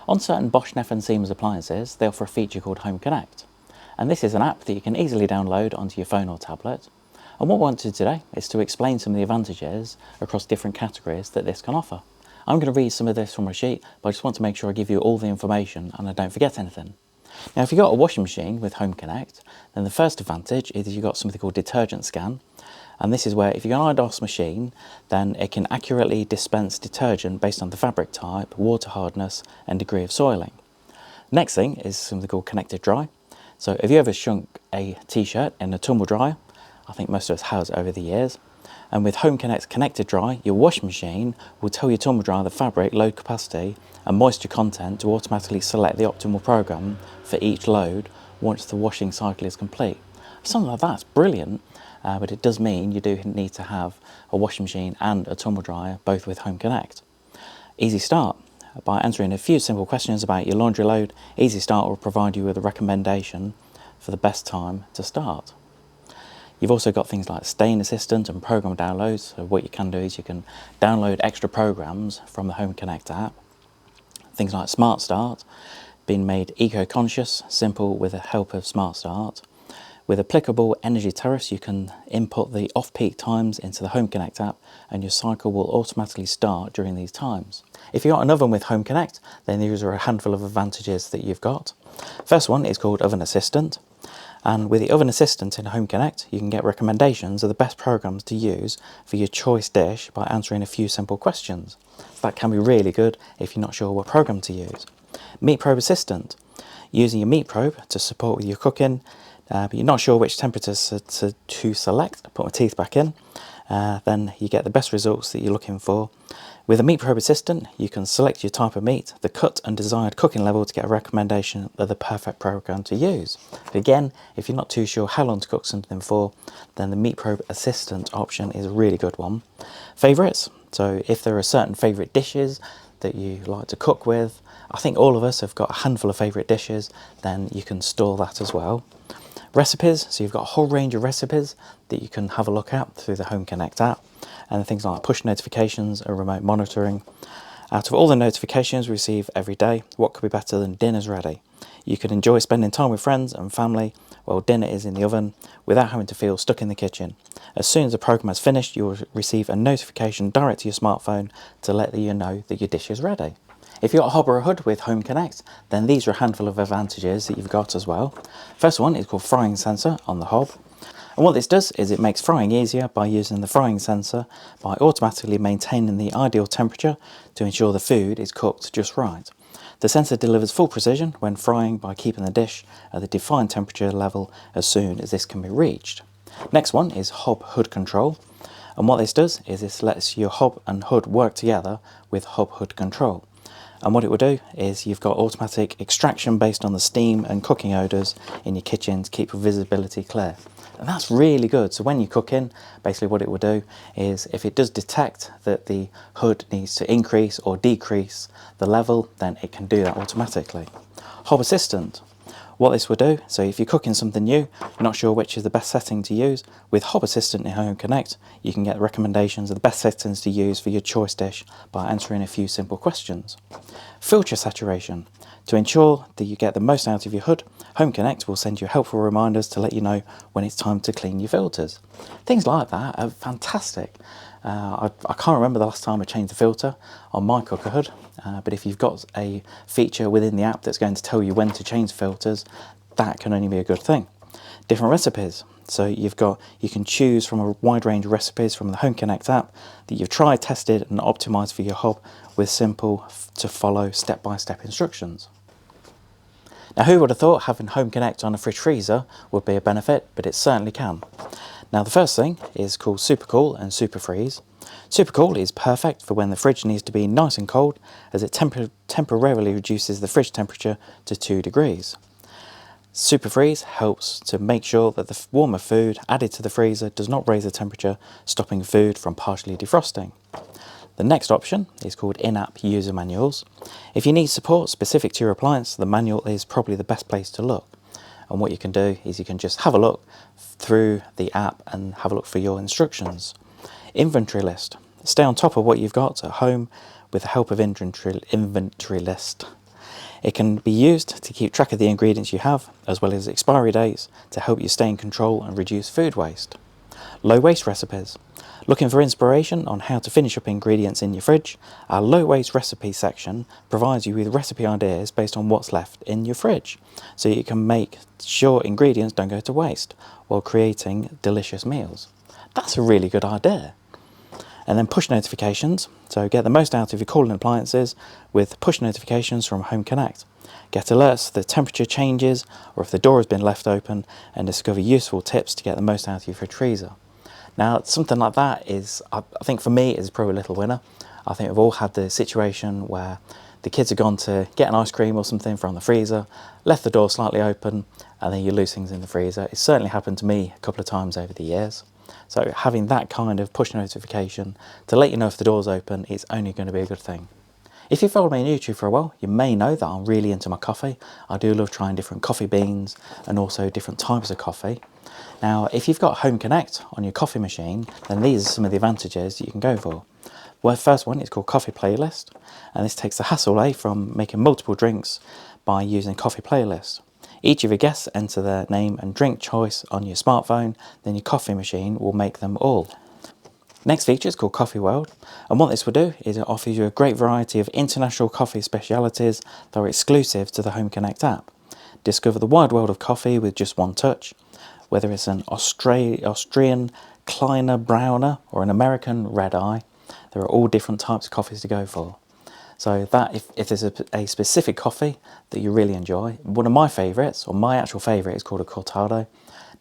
On certain Bosch, Neff and Siemens appliances, they offer a feature called Home Connect. And this is an app that you can easily download onto your phone or tablet. And what we want to do today is to explain some of the advantages across different categories that this can offer. I'm going to read some of this from a sheet, but I just want to make sure I give you all the information and I don't forget anything. Now, if you've got a washing machine with Home Connect, then the first advantage is you've got something called detergent scan. And this is where if you've got an IDOS machine, then it can accurately dispense detergent based on the fabric type, water hardness and degree of soiling. Next thing is something called connected dry. So if you ever shrunk a t-shirt in a tumble dryer, I think most of us has over the years, and with Home Connect Connected Dry, your washing machine will tell your tumble dryer the fabric, load capacity and moisture content to automatically select the optimal program for each load once the washing cycle is complete. Something like that's brilliant, but it does mean you do need to have a washing machine and a tumble dryer, both with Home Connect. Easy Start. By answering a few simple questions about your laundry load, Easy Start will provide you with a recommendation for the best time to start. You've also got things like Stain Assistant and program downloads. So what you can do is you can download extra programs from the Home Connect app. Things like Smart Start, being made eco-conscious, simple with the help of Smart Start. With applicable energy tariffs, you can input the off-peak times into the Home Connect app and your cycle will automatically start during these times. If you've got an oven with Home Connect, then these are a handful of advantages that you've got. First one is called Oven Assistant. And with the Oven Assistant in Home Connect, you can get recommendations of the best programs to use for your choice dish by answering a few simple questions. So that can be really good if you're not sure what program to use. Meat Probe Assistant. Using your meat probe to support with your cooking, but you're not sure which temperatures to select, put my teeth back in, then you get the best results that you're looking for. With a Meat Probe Assistant, you can select your type of meat, the cut and desired cooking level to get a recommendation of the perfect program to use. But again, if you're not too sure how long to cook something for, then the Meat Probe Assistant option is a really good one. Favourites, so if there are certain favourite dishes that you like to cook with, I think all of us have got a handful of favourite dishes, then you can store that as well. Recipes, so you've got a whole range of recipes that you can have a look at through the Home Connect app, and things like push notifications and remote monitoring. Out of all the notifications we receive every day, what could be better than dinner's ready? You can enjoy spending time with friends and family while dinner is in the oven without having to feel stuck in the kitchen. As soon as the program has finished, you will receive a notification direct to your smartphone to let you know that your dish is ready. If you've got a hob or a hood with Home Connect, then these are a handful of advantages that you've got as well. First one is called frying sensor on the hob. And what this does is it makes frying easier by using the frying sensor by automatically maintaining the ideal temperature to ensure the food is cooked just right. The sensor delivers full precision when frying by keeping the dish at the defined temperature level as soon as this can be reached. Next one is hob hood control. And what this does is this lets your hob and hood work together with hob hood control. And what it will do is you've got automatic extraction based on the steam and cooking odours in your kitchen to keep your visibility clear. And that's really good. So when you're cooking, basically what it will do is if it does detect that the hood needs to increase or decrease the level, then it can do that automatically. Hob Assistant. What this will do, so if you're cooking something new, you're not sure which is the best setting to use, with Hob Assistant in Home Connect, you can get recommendations of the best settings to use for your choice dish by answering a few simple questions. Filter saturation. To ensure that you get the most out of your hood, Home Connect will send you helpful reminders to let you know when it's time to clean your filters. Things like that are fantastic. I can't remember the last time I changed the filter on my cooker hood, but if you've got a feature within the app that's going to tell you when to change filters, that can only be a good thing. Different recipes. So you can choose from a wide range of recipes from the Home Connect app that you've tried, tested and optimised for your hob with simple to follow step-by-step instructions. Now, who would have thought having Home Connect on a fridge freezer would be a benefit, but it certainly can. Now, the first thing is called Super Cool and Super Freeze. Super Cool is perfect for when the fridge needs to be nice and cold, as it temporarily reduces the fridge temperature to 2 degrees. Super Freeze helps to make sure that the warmer food added to the freezer does not raise the temperature, stopping food from partially defrosting. The next option is called In-App User Manuals. If you need support specific to your appliance, the manual is probably the best place to look. And what you can do is you can just have a look through the app and have a look for your instructions. Inventory list. Stay on top of what you've got at home with the help of inventory list. It can be used to keep track of the ingredients you have, as well as expiry dates, to help you stay in control and reduce food waste. Low waste recipes. Looking for inspiration on how to finish up ingredients in your fridge? Our low waste recipe section provides you with recipe ideas based on what's left in your fridge, so you can make sure ingredients don't go to waste while creating delicious meals. That's a really good idea. And then push notifications, so get the most out of your cooling appliances with push notifications from Home Connect. Get alerts if the temperature changes or if the door has been left open, and discover useful tips to get the most out of your fridge freezer. Now, something like that is, I think for me, is probably a little winner. I think we've all had the situation where the kids have gone to get an ice cream or something from the freezer, left the door slightly open, and then you lose things in the freezer. It's certainly happened to me a couple of times over the years. So having that kind of push notification to let you know if the door's open is only going to be a good thing. If you followed me on YouTube for a while, you may know that I'm really into my coffee. I do love trying different coffee beans and also different types of coffee. Now, if you've got Home Connect on your coffee machine, then these are some of the advantages that you can go for. Well, first one is called Coffee Playlist, and this takes the hassle away from making multiple drinks by using Coffee Playlist. Each of your guests enter their name and drink choice on your smartphone, then your coffee machine will make them all. Next feature is called Coffee World, and what this will do is it offers you a great variety of international coffee specialities that are exclusive to the Home Connect app. Discover the wide world of coffee with just one touch. Whether it's an Austrian Kleiner Browner or an American Red Eye, there are all different types of coffees to go for. So that if there's a specific coffee that you really enjoy, one of my favourites, or my actual favourite, is called a Cortado.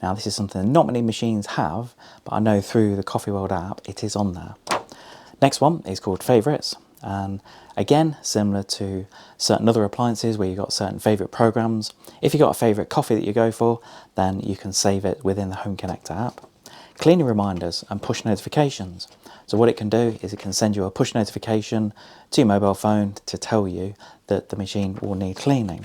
Now this is something that not many machines have, but I know through the Coffee World app it is on there. Next one is called Favourites, and again, similar to certain other appliances where you've got certain favourite programs, if you've got a favourite coffee that you go for, then you can save it within the Home Connect app. Cleaning reminders and push notifications. So what it can do is it can send you a push notification to your mobile phone to tell you that the machine will need cleaning.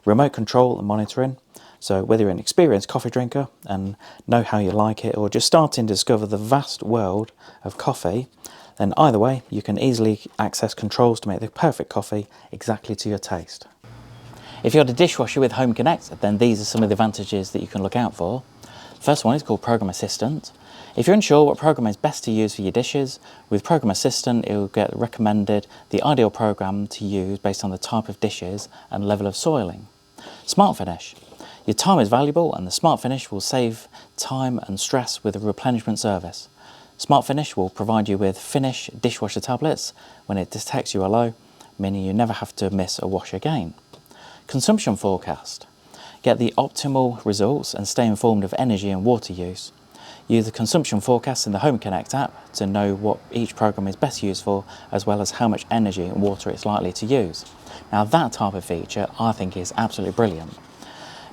Remote control and monitoring. So whether you're an experienced coffee drinker and know how you like it, or just starting to discover the vast world of coffee, then either way you can easily access controls to make the perfect coffee exactly to your taste. If you've got a dishwasher with Home Connect, then these are some of the advantages that you can look out for. First one is called Program Assistant. If you're unsure what program is best to use for your dishes, with Program Assistant it will get recommended the ideal program to use based on the type of dishes and level of soiling. Smart Finish. Your time is valuable, and the Smart Finish will save time and stress with a replenishment service. Smart Finish will provide you with Finish dishwasher tablets when it detects you are low, meaning you never have to miss a wash again. Consumption Forecast. Get the optimal results and stay informed of energy and water use. Use the consumption forecast in the Home Connect app to know what each program is best used for, as well as how much energy and water it's likely to use. Now that type of feature I think is absolutely brilliant.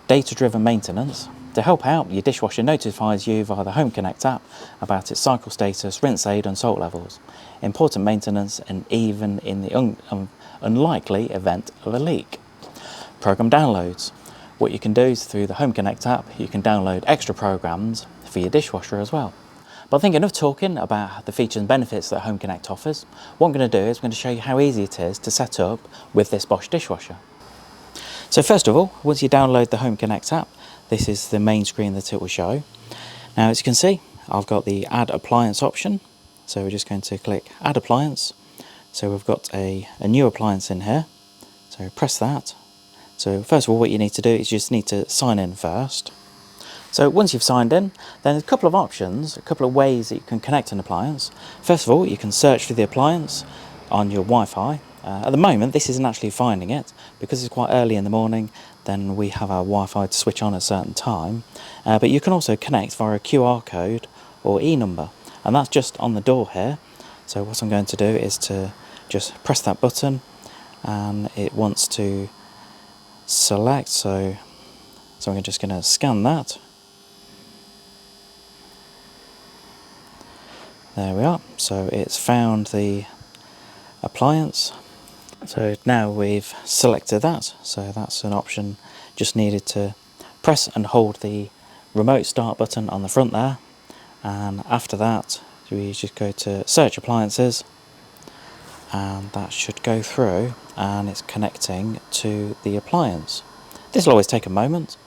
Data-driven maintenance. To help out, your dishwasher notifies you via the Home Connect app about its cycle status, rinse aid and salt levels, important maintenance, and even in the unlikely event of a leak. Program downloads. What you can do is through the Home Connect app you can download extra programs for your dishwasher as well. But I think enough talking about the features and benefits that Home Connect offers. What I'm going to do is I'm going to show you how easy it is to set up with this Bosch dishwasher. So first of all, once you download the Home Connect app, this is the main screen that it will show. Now as you can see, I've got the Add Appliance option. So we're just going to click Add Appliance. So we've got a new appliance in here. So press that. So first of all, what you need to do is you just need to sign in first. So once you've signed in, then there's a couple of options, a couple of ways that you can connect an appliance. First of all, you can search for the appliance on your Wi-Fi. At the moment, this isn't actually finding it because it's quite early in the morning. Then we have our Wi-Fi to switch on at a certain time. But you can also connect via a QR code or e-number, and that's just on the door here. So what I'm going to do is to just press that button, and it wants to select. So I'm just going to scan that. There we are. So it's found the appliance. So now we've selected that, so that's an option. Just needed to press and hold the remote start button on the front there, and after that we just go to search appliances, and that should go through, and it's connecting to the appliance. This will always take a moment.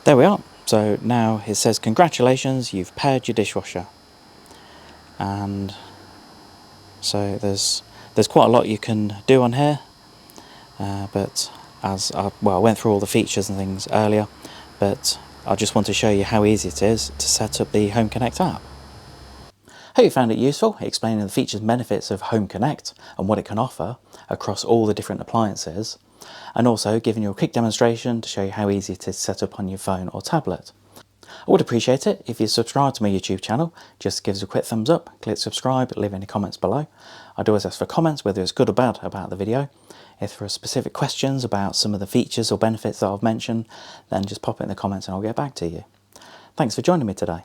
There we are. So now it says congratulations, you've paired your dishwasher. And so there's quite a lot you can do on here, but as I went through all the features and things earlier, but I just want to show you how easy it is to set up the Home Connect app. Hope you found it useful, explaining the features and benefits of Home Connect and what it can offer across all the different appliances, and also giving you a quick demonstration to show you how easy it is to set up on your phone or tablet. I would appreciate it if you subscribe to my YouTube channel. Just give us a quick thumbs up, click subscribe, leave any comments below. I'd always ask for comments, whether it's good or bad, about the video. If there are specific questions about some of the features or benefits that I've mentioned, then just pop it in the comments and I'll get back to you. Thanks for joining me today.